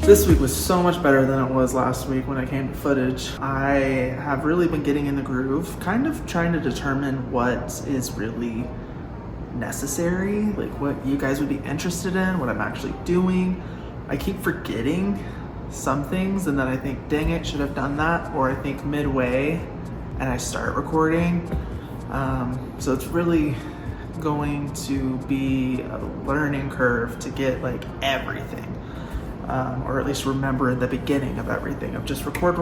This week was so much better than it was last week when I came to footage. I have really been getting in the groove, kind of trying to determine what is really necessary, like what you guys would be interested in, what I'm actually doing. I keep forgetting some things and then I think, dang it, should have done that, or I think midway and I start recording. So it's really going to be a learning curve to get like everything. Or at least remember the beginning of everything of just record.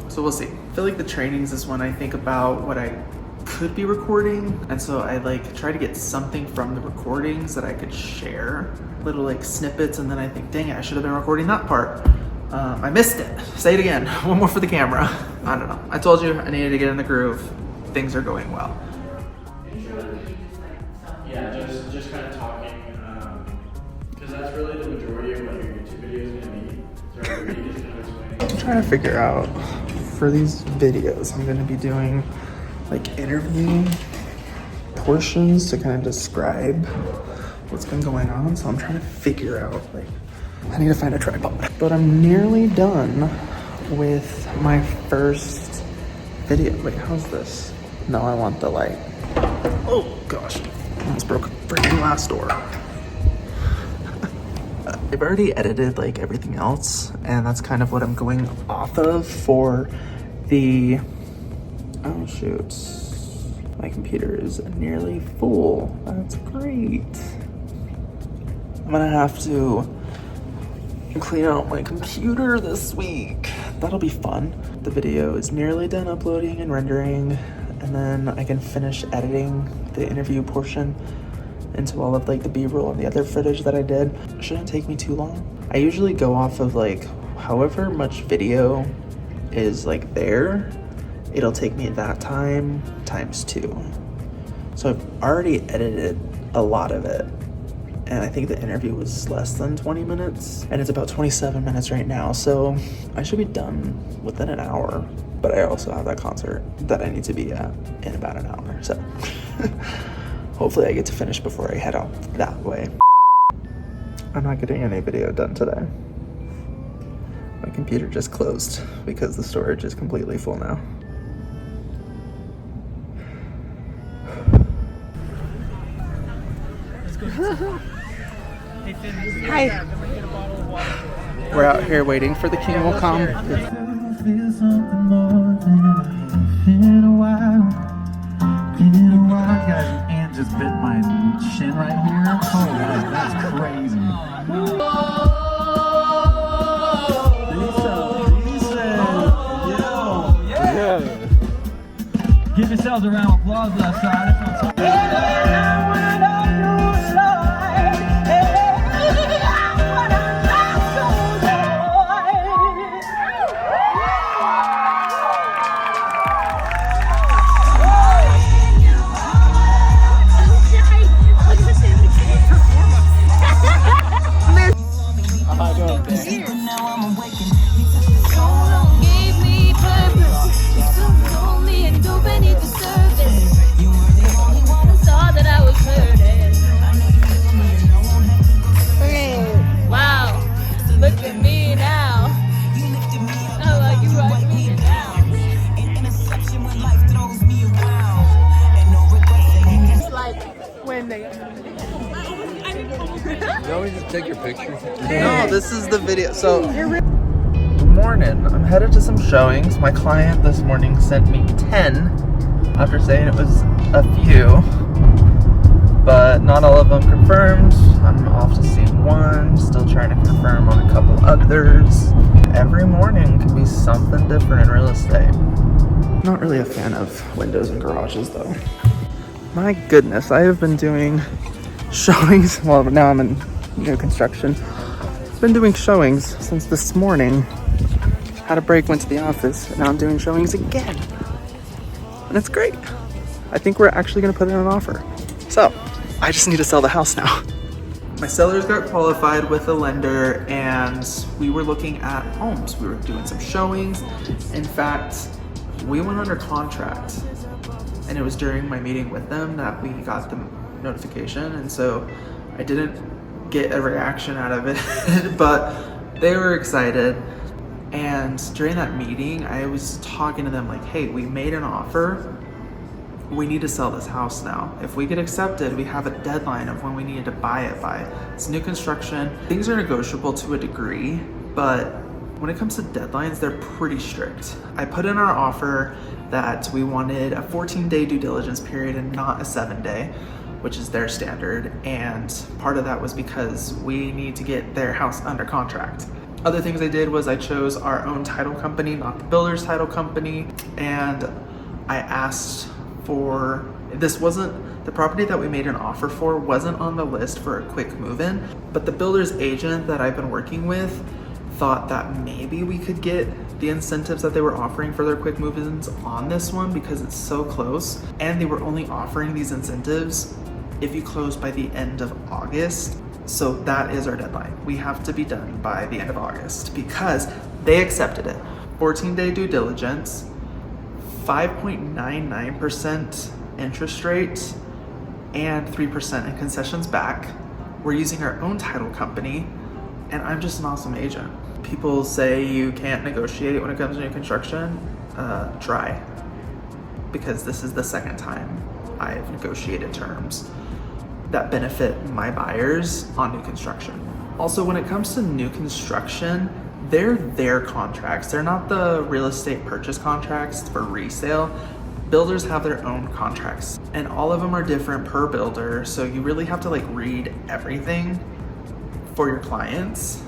So we'll see. I feel like the trainings is when I think about what I could be recording. And so I like try to get something from the recordings that I could share, little like snippets. And then I think, dang it, I should have been recording that part. I missed it. Say it again. One more for the camera. I don't know. I told you I needed to get in the groove. Things are going well. Yeah, just kind of talking, because that's really the majority of what your YouTube video is going to be. So every week is kind of explaining. I'm trying to figure out for these videos, I'm going to be doing like interview portions to kind of describe what's been going on. So I'm trying to figure out, like, I need to find a tripod. But I'm nearly done with my first video. Wait, how's this? No, I want the light. Oh gosh. Almost broke a freaking glass door. I've already edited like everything else, and that's kind of what I'm going off of for the, oh shoot, my computer is nearly full. That's great. I'm gonna have to clean out my computer this week. That'll be fun. The video is nearly done uploading and rendering, and then I can finish editing the interview portion into all of like the B-roll and the other footage that I did. It shouldn't take me too long. I usually go off of like however much video is like there, it'll take me that time times 2. So I've already edited a lot of it, and I think the interview was less than 20 minutes, and it's about 27 minutes right now, so I should be done within an hour. But I also have that concert that I need to be at in about an hour, so hopefully I get to finish before I head out that way. I'm not getting any video done today. My computer just closed because the storage is completely full now. Hi. We're out here waiting for the king will come. Guys, an ant just bit my shin right here. Oh, that's crazy. Yeah. Give yourselves a round of applause left side. You always just take your picture. No, this is the video. So, good morning. I'm headed to some showings. My client this morning sent me 10 after saying it was a few, but not all of them confirmed. I'm off to see one, still trying to confirm on a couple others. Every morning can be something different in real estate. Not really a fan of windows and garages though. My goodness, I have been doing showings. Well, now I'm in new construction. I've been doing showings since this morning. Had a break, went to the office, and now I'm doing showings again. And it's great. I think we're actually gonna put in an offer. So, I just need to sell the house now. My sellers got qualified with a lender, and we were looking at homes. We were doing some showings. In fact, we went under contract, and it was during my meeting with them that we got the notification, and so I didn't get a reaction out of it, but They were excited. And during that meeting, I was talking to them like, hey, we made an offer. We need to sell this house now. If we get accepted, we have a deadline of when we need to buy it by. It's new construction. Things are negotiable to a degree, but when it comes to deadlines, they're pretty strict. I put in our offer that we wanted a 14-day due diligence period and not a 7-day, which is their standard. And part of that was because we need to get their house under contract. Other things I did was I chose our own title company, not the builder's title company. And I asked for, this wasn't, the property that we made an offer for wasn't on the list for a quick move-in, but the builder's agent that I've been working with thought that maybe we could get the incentives that they were offering for their quick move-ins on this one because it's so close. And they were only offering these incentives if you close by the end of August. So that is our deadline. We have to be done by the end of August because they accepted it. 14-day due diligence, 5.99% interest rate, and 3% in concessions back. We're using our own title company, and I'm just an awesome agent. People say you can't negotiate when it comes to new construction. Try, because this is the second time I've negotiated terms that benefit my buyers on new construction. Also, when it comes to new construction, they're their contracts. They're not the real estate purchase contracts for resale. Builders have their own contracts, and all of them are different per builder. So you really have to like read everything for your clients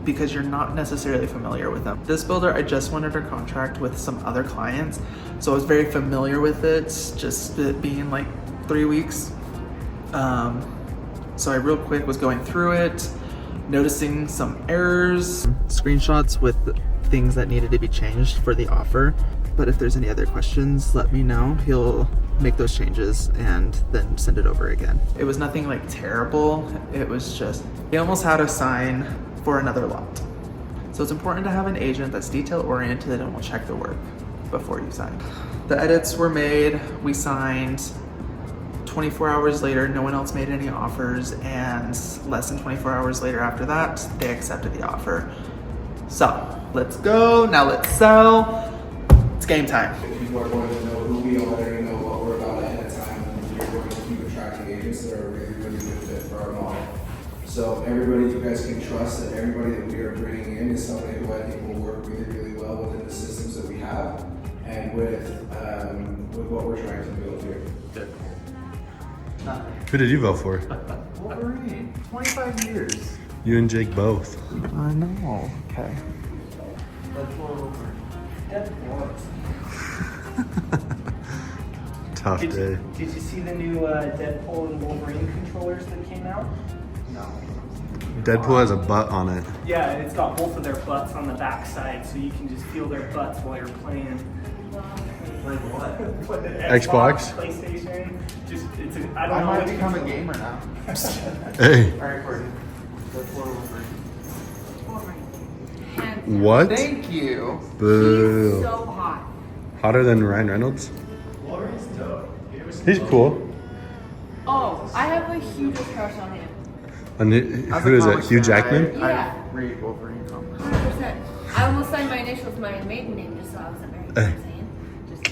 because you're not necessarily familiar with them. This builder, I just went under contract with some other clients, so I was very familiar with it, just it being like 3 weeks. So I real quick was going through it, noticing some errors, screenshots with things that needed to be changed for the offer. But if there's any other questions, let me know. He'll make those changes and then send it over again. It was nothing like terrible. It was just, he almost had to sign for another lot. So it's important to have an agent that's detail oriented and will check the work before you sign. The edits were made, we signed. 24 hours later, no one else made any offers, and less than 24 hours later after that, they accepted the offer. So, let's go, now let's sell. It's game time. If people are going to know who we are and know what we're about ahead of time, we're going to keep attracting agents that are really, really good fit for our model. So everybody, you guys can trust that everybody that we are bringing in is somebody who I think will work really, really well within the systems that we have and with what we're trying to build here. Who did you vote for? Wolverine, 25 years. You and Jake both. I know, okay. Tough day. Did you see the new Deadpool and Wolverine controllers that came out? No. Deadpool has a butt on it. Yeah, and it's got both of their butts on the back side, so you can just feel their butts while you're playing. Like what? Xbox? PlayStation. Just it's a, I I don't know might what become a control. gamer now. Hey, Alright, Courtney. Let's go over. what? Thank you. Boo. So hot. Hotter than Ryan Reynolds? Wolverine's dope. He's cool. Oh, I have a huge crush on him. And As who a is it? comic Hugh fan, Jackman? Yeah. I read Wolverine comics. 100%. I almost signed my initials to my maiden name just so I wasn't very Hey. saying. Just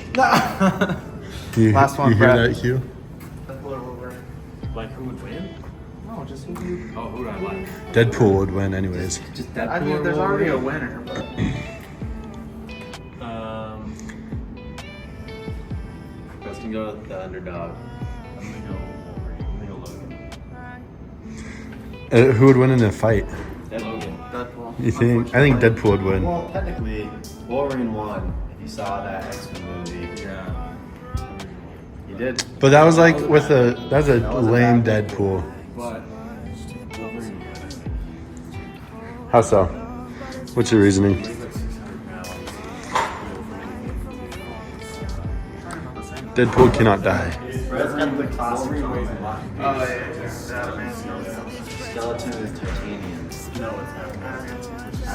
You, Last one, you hear Brett. that, Hugh? Like who would win? No, just who you. Oh, who do I like? Deadpool would win anyways. Just Deadpool. I mean, there's already a winner, but. Best can go with the underdog. I'm gonna go Wolverine. I'm gonna go Logan. Who would win in a fight? Logan. Deadpool. You think? I think Deadpool would win. Well, technically, Wolverine won. If you saw that X-Men movie, Yeah. he did. But that was like with a, that's a lame Deadpool. But Wolverine. How so? What's your reasoning? He's like 600 pounds. Deadpool cannot die. Brett's got the classic weighs a lot. Oh, yeah. Skeleton is titanium. No, it's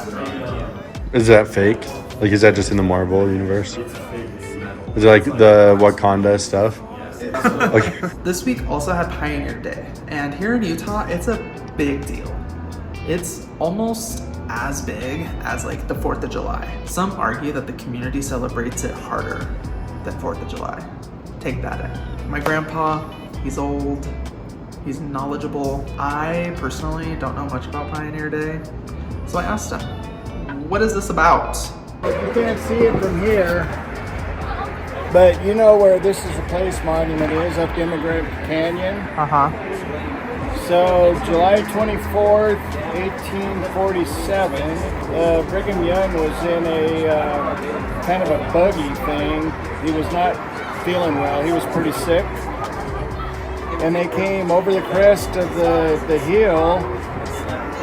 not. Is that fake? Like, is that just in the Marvel universe? It's a fake metal. Is it like the Wakanda stuff? Yes. Okay. This week also had Pioneer Day, and here in Utah, it's a big deal. It's almost as big as like the 4th of July. Some argue that the community celebrates it harder than 4th of July. Take that in. My grandpa, he's old, he's knowledgeable. I personally don't know much about Pioneer Day, so I asked him, what is this about? You can't see it from here, but you know where this is the place monument is, up Immigrant Canyon. So July 24th, 1847, Brigham Young was in a kind of a buggy thing. He was not feeling well, he was pretty sick. And they came over the crest of the hill,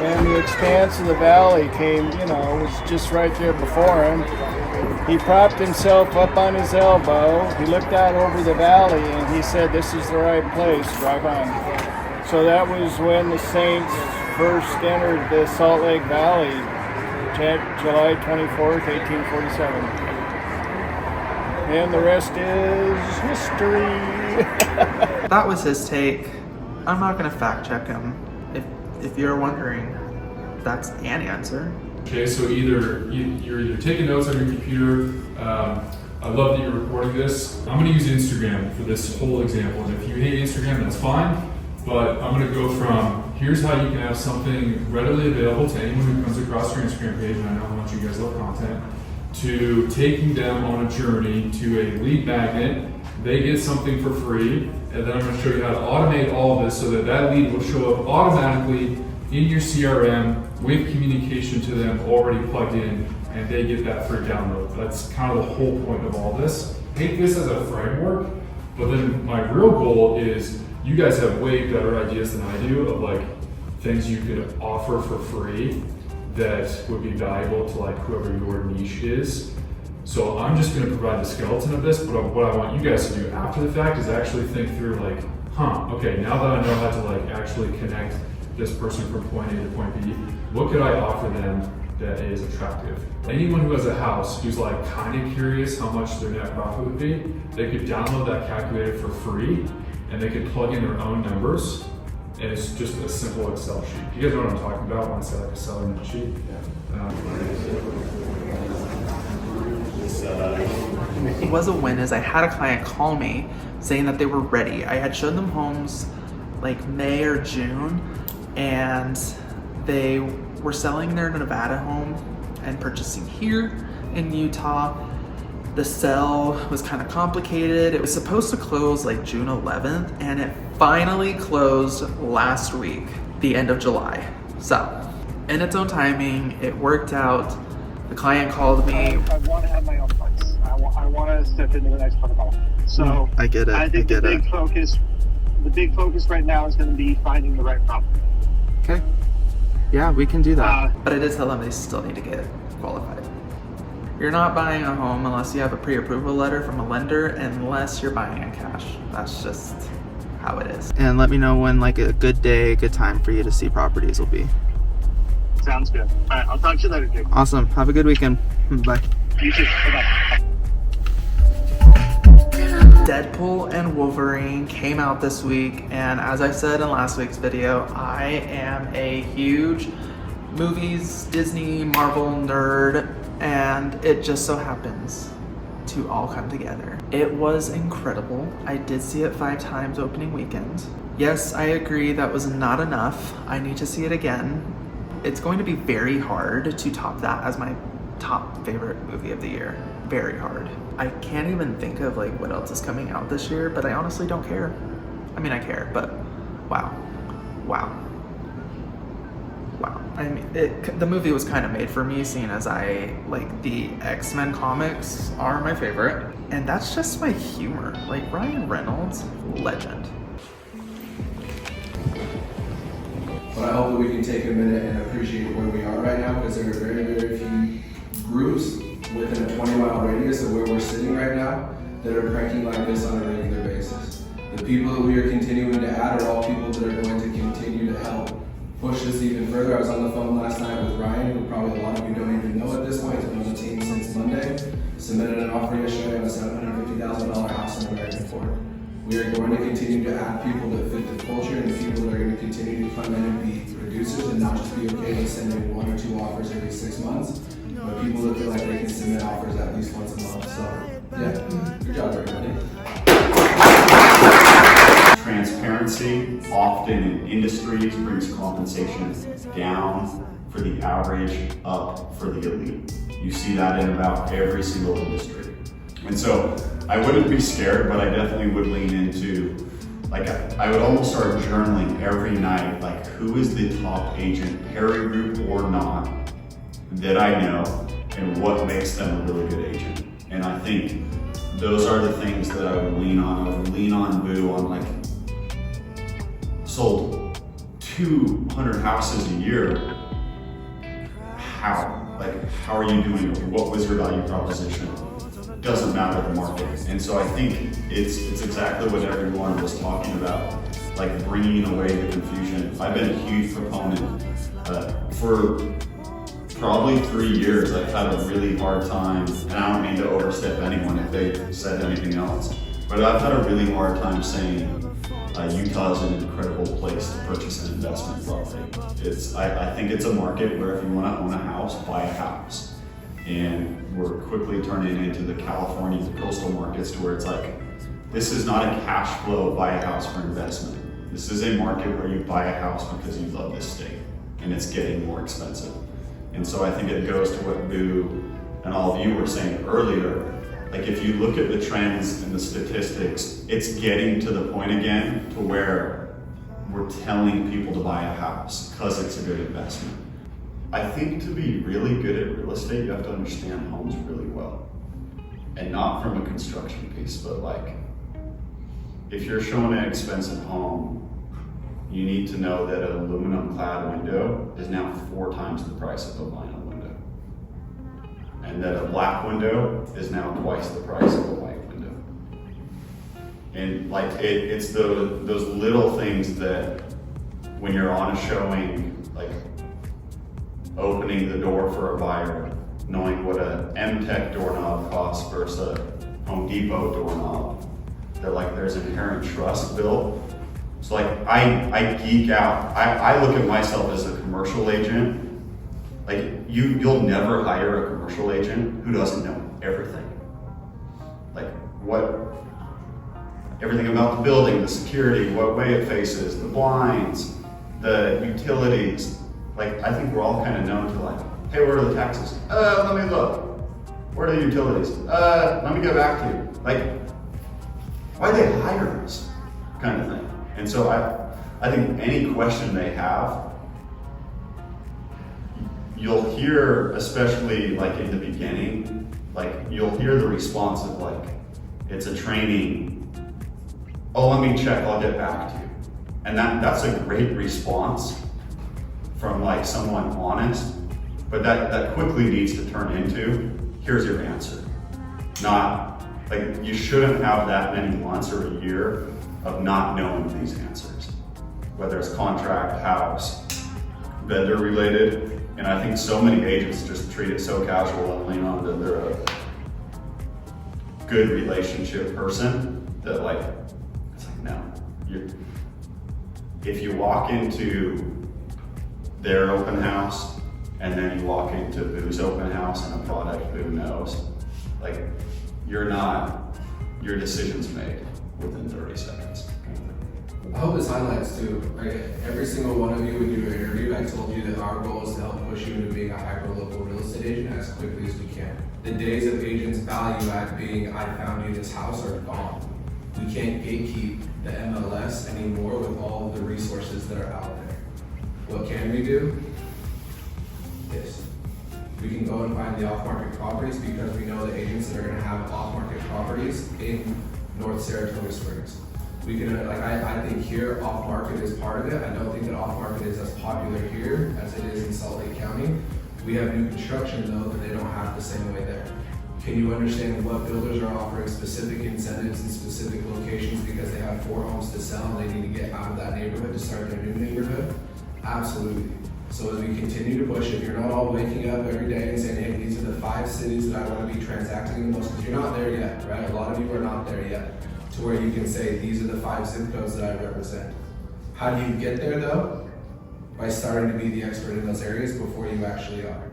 and the expanse of the valley came, was just right there before him. He propped himself up on his elbow, he looked out over the valley, and he said, "This is the right place, drive on." So that was when the Saints first entered the Salt Lake Valley, July 24th, 1847. And the rest is history. That was his take. I'm not gonna fact check him. If you're wondering, that's an answer. Okay, so you're either taking notes on your computer. I love that you're recording this. I'm gonna use Instagram for this whole example. And if you hate Instagram, that's fine. But I'm gonna go from, here's how you can have something readily available to anyone who comes across your Instagram page, and I know how much you guys love content, to taking them on a journey to a lead magnet. They get something for free, and then I'm going to show you how to automate all of this so that that lead will show up automatically in your CRM with communication to them already plugged in, and they get that free download. That's kind of the whole point of all this. Take this as a framework, but then my real goal is you guys have way better ideas than I do of like things you could offer for free that would be valuable to like whoever your niche is. So I'm just going to provide the skeleton of this, but what I want you guys to do after the fact is actually think through like, okay, now that I know how to like actually connect this person from point A to point B, what could I offer them that is attractive? Anyone who has a house who's like kind of curious how much their net profit would be, they could download that calculator for free and they could plug in their own numbers, and it's just a simple Excel sheet. You guys know what I'm talking about when I say like a selling sheet? It was a win as I had a client call me saying that they were ready. I had shown them homes like May or June, and they were selling their Nevada home and purchasing here in Utah. The sell was kind of complicated. It was supposed to close like June 11th, and it finally closed last week, the end of July. So, in its own timing, it worked out. The client called me. I want to have my own place. I want to step into the next part of all. So I get it. I think the big focus right now is going to be finding the right property. Okay. Yeah, we can do that. But I did tell them they still need to get qualified. You're not buying a home unless you have a pre-approval letter from a lender, unless you're buying in cash. That's just how it is. And let me know when like a good day, good time for you to see properties will be. Sounds good. All right, I'll talk to you later, Jake. Awesome. Have a good weekend. Bye. You too. Bye-bye. Deadpool and Wolverine came out this week, and as I said in last week's video, I am a huge movies, Disney, Marvel nerd, and it just so happens to all come together. It was incredible. I did see it 5 times opening weekend. Yes, I agree that was not enough. I need to see it again. It's going to be very hard to top that as my top favorite movie of the year. Very hard. I can't even think of like what else is coming out this year, but I honestly don't care. I mean, I care, but wow. I mean, the movie was kind of made for me, seeing as I like the X-Men comics are my favorite, and that's just my humor. Like Ryan Reynolds, legend. But I hope that we can take a minute and appreciate where we are right now, because there are very, very few groups within a 20-mile radius of where we're sitting right now that are cranking like this on a regular basis. The people that we are continuing to add are all people that are going to continue to help push this even further. I was on the phone last night with Ryan, who probably a lot of you don't even know at this point. He's been on the team since Monday. Submitted an offer yesterday on a $750,000 house in American Fork. We are going to continue to add people that fit the culture and people that are going to continue to come in and be productive producers and not just be okay with sending 1 or 2 offers every 6 months, but people that feel like they can submit offers at least once a month. So yeah, good job everybody. Transparency often in industries brings compensation down for the average, up for the elite. You see that in about every single industry. And so I wouldn't be scared, but I definitely would lean into, like, I would almost start journaling every night, like, who is the top agent, Perry Group or not, that I know, and what makes them a really good agent. And I think those are the things that I would lean on. I would lean on Boo on, like, sold 200 houses a year. How? Like, how are you doing it? What was your value proposition? Doesn't matter the market. And so I think it's exactly what everyone was talking about, like bringing away the confusion. I've been a huge proponent for probably 3 years. I've had a really hard time, and I don't mean to overstep anyone if they said anything else, but I've had a really hard time saying Utah is an incredible place to purchase an investment property. I think it's a market where if you want to own a house, buy a house. And we're quickly turning into the California, the coastal markets, to where it's like, this is not a cash flow, buy a house for investment. This is a market where you buy a house because you love this state, and it's getting more expensive. And so I think it goes to what Boo and all of you were saying earlier. Like, if you look at the trends and the statistics, it's getting to the point again to where we're telling people to buy a house because it's a good investment. I think to be really good at real estate, you have to understand homes really well. And not from a construction piece, but like, if you're showing an expensive home, you need to know that an aluminum clad window is now 4 times the price of a vinyl window. And that a black window is now twice the price of a white window. And like, it's those little things that when you're on a showing, like opening the door for a buyer, knowing what a M-Tech doorknob costs versus a Home Depot doorknob, that like there's inherent trust built. So like I geek out. I look at myself as a commercial agent. Like you'll never hire a commercial agent who doesn't know everything. Like everything about the building, the security, what way it faces, the blinds, the utilities. Like, I think we're all kind of known to like, hey, where are the taxes? Let me look. Where are the utilities? Let me get back to you. Like, why they hire us? Kind of thing. And so I think any question they have, you'll hear, especially like in the beginning, like you'll hear the response of like, it's a training. Oh, let me check, I'll get back to you. And that's a great response from like someone honest, but that quickly needs to turn into, here's your answer. Not, like you shouldn't have that many months or a year of not knowing these answers. Whether it's contract, house, vendor related, and I think so many agents just treat it so casual and lean on that they're a good relationship person that like, it's like, no. If you walk into their open house, and then you walk into Boo's open house and a product Boo knows, like your decision's made within 30 seconds. I hope this highlights too, like every single one of you when you do an interview, I told you that our goal is to help push you into being a hyper-local real estate agent as quickly as we can. The days of agents value at being, I found you this house are gone. We can't gatekeep the MLS anymore with all of the resources that are out there. What can we do? This. We can go and find the off-market properties because we know the agents that are gonna have off-market properties in North Saratoga Springs. We can, like I think here, off-market is part of it. I don't think that off-market is as popular here as it is in Salt Lake County. We have new construction though, that they don't have the same way there. Can you understand what builders are offering specific incentives in specific locations because they have 4 homes to sell and they need to get out of that neighborhood to start their new neighborhood? Absolutely. So as we continue to push, if you're not all waking up every day and saying, hey, these are the 5 cities that I want to be transacting the most, because you're not there yet, right? A lot of you are not there yet, to where you can say, these are the 5 zip codes that I represent. How do you get there though? by starting to be the expert in those areas before you actually are,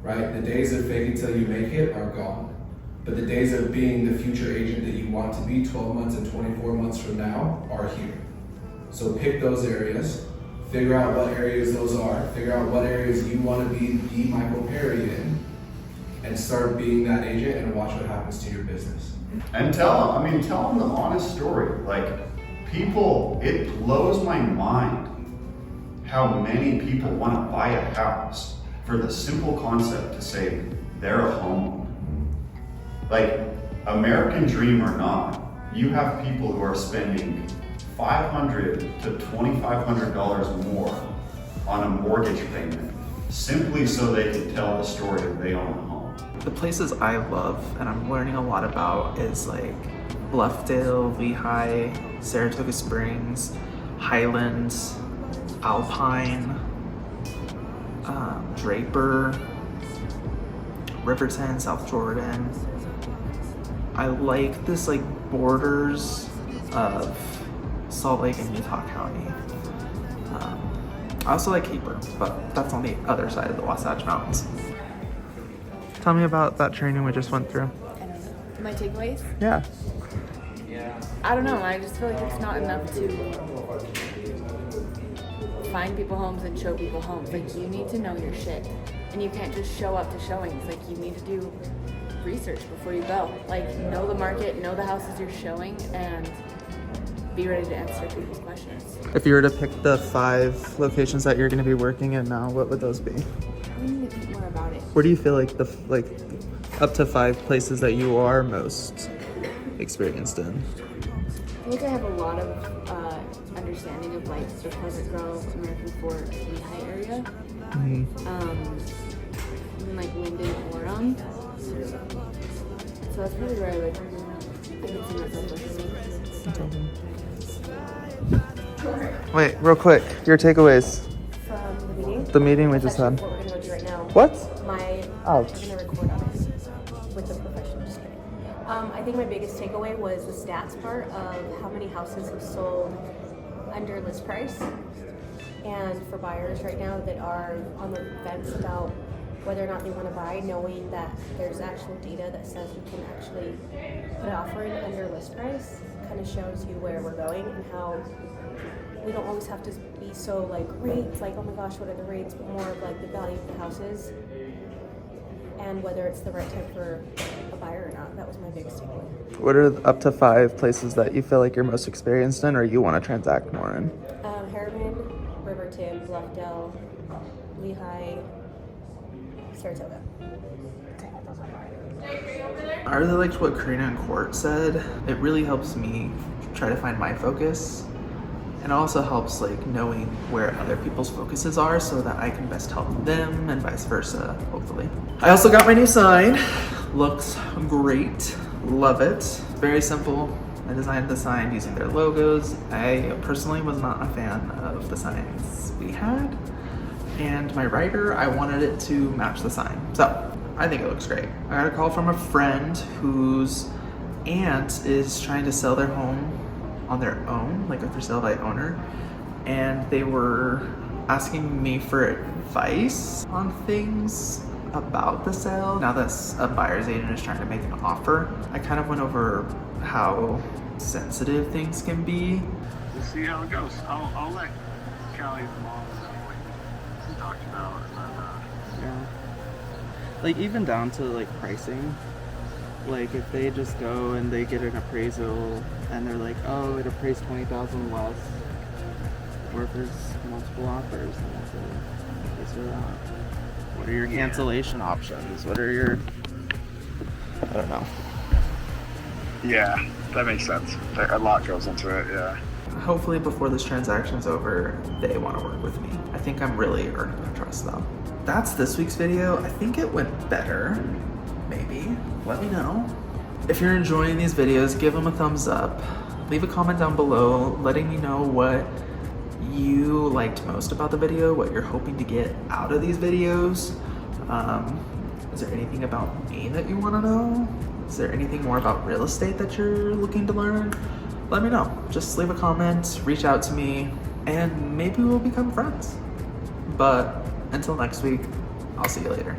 right? The days of fake it till you make it are gone. But the days of being the future agent that you want to be 12 months and 24 months from now are here. So pick those areas, figure out what areas those are, figure out what areas you want to be the Michael Perry in, and start being that agent and watch what happens to your business. And tell them the honest story. Like, people, it blows my mind how many people want to buy a house for the simple concept to say they're a homeowner. Like, American dream or not, you have people who are spending $500 to $2,500 more on a mortgage payment simply so they can tell the story that they own a home. The places I love and I'm learning a lot about is like Bluffdale, Lehigh, Saratoga Springs, Highlands, Alpine, Draper, Riverton, South Jordan. I like this like borders of Salt Lake and Utah County. I also like Heber, but that's on the other side of the Wasatch Mountains. Tell me about that training we just went through. My takeaways? Yeah. I don't know. I just feel like it's not enough to find people homes and show people homes. Like, you need to know your shit. And you can't just show up to showings. Like, you need to do research before you go. Like, know the market, know the houses you're showing, and be ready to answer people's questions. If you were to pick the 5 locations that you're going to be working in now, what would those be? I need to think more about it. Where do you feel like the up to 5 places that you are most experienced in? I think I have a lot of understanding of like the Pleasant Grove, American Fork, Lehigh area. Mm-hmm. And like Linden, Orem. So that's probably where I would see myself working. Wait, real quick, your takeaways. From the meeting? The meeting we just had. What we're gonna go do right now. What? I'm gonna record on it with the professional. Just kidding. I think my biggest takeaway was the stats part of how many houses have sold under list price. And for buyers right now that are on the fence about whether or not they want to buy, knowing that there's actual data that says you can actually put an offer in under list price kind of shows you where we're going and how we don't always have to be so like rates, like oh my gosh, what are the rates, but more of like the value of the houses and whether it's the right time for a buyer or not. That was my biggest takeaway. What are up to 5 places that you feel like you're most experienced in or you want to transact more in? Harriman, Riverton, Bluffdale, Lehigh, Saratoga. I really liked what Karina and Court said. It really helps me try to find my focus. And it also helps like knowing where other people's focuses are so that I can best help them and vice versa, hopefully. I also got my new sign. Looks great. Love it. Very simple. I designed the sign using their logos. I personally was not a fan of the signs we had. And my writer, I wanted it to match the sign. So I think it looks great. I got a call from a friend whose aunt is trying to sell their home on their own, like a for sale by owner. And they were asking me for advice on things about the sale. Now that a buyer's agent is trying to make an offer, I kind of went over how sensitive things can be. We'll see how it goes. I'll let Callie's mom know what we talked about. Yeah. Like even down to like pricing. Like if they just go and they get an appraisal and they're like, oh, it appraised $20,000 less, or if there's multiple offers, and that's this or that. What are your cancellation options? What are your, I don't know. Yeah, that makes sense. A lot goes into it, yeah. Hopefully before this transaction's over, they want to work with me. I think I'm really earning their trust though. That's this week's video. I think it went better, maybe. Let me know. If you're enjoying these videos, give them a thumbs up. Leave a comment down below letting me know what you liked most about the video, what you're hoping to get out of these videos. Is there anything about me that you want to know? Is there anything more about real estate that you're looking to learn? Let me know. Just leave a comment, reach out to me, and maybe we'll become friends. But until next week, I'll see you later.